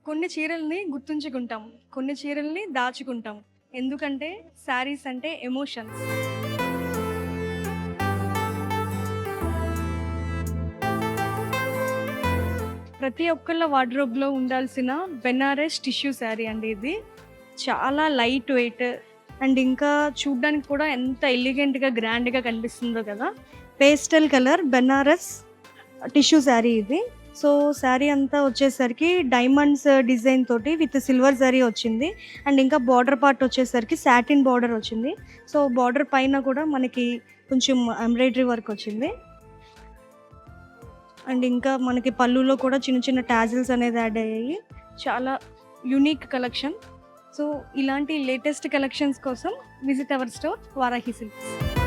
కొన్ని చీరల్ని గుర్తుంచుకుంటాం. కొన్ని చీరల్ని దాచుకుంటాం. ఎందుకంటే శారీస్ అంటే ఎమోషన్స్. ప్రతి ఒక్కళ్ళ వార్డ్‌రోబ్‌లో ఉండాల్సిన బెనారస్ టిష్యూ శారీ అండి ఇది. చాలా లైట్ వెయిట్ అండ్ ఇంకా చూడ్డానికి కూడా ఎంత ఎలిగెంట్‌గా, గ్రాండ్‌గా కనిపిస్తుందో కదా! Pastel colour Banaras tissue sari ఇది. సో, శారీ అంతా వచ్చేసరికి డైమండ్స్ డిజైన్ తోటి విత్ సిల్వర్ జరీ వచ్చింది. అండ్ ఇంకా బార్డర్ పార్ట్ వచ్చేసరికి సాటిన్ బార్డర్ వచ్చింది. సో, బార్డర్ పైన కూడా మనకి కొంచెం ఎంబ్రాయిడరీ వర్క్ వచ్చింది. అండ్ ఇంకా మనకి పళ్ళులో కూడా చిన్న చిన్న టాజిల్స్ అనేది యాడ్ అయ్యాయి. చాలా యూనిక్ కలెక్షన్. సో, ఇలాంటి లేటెస్ట్ కలెక్షన్స్ కోసం visit our store Varahi silks.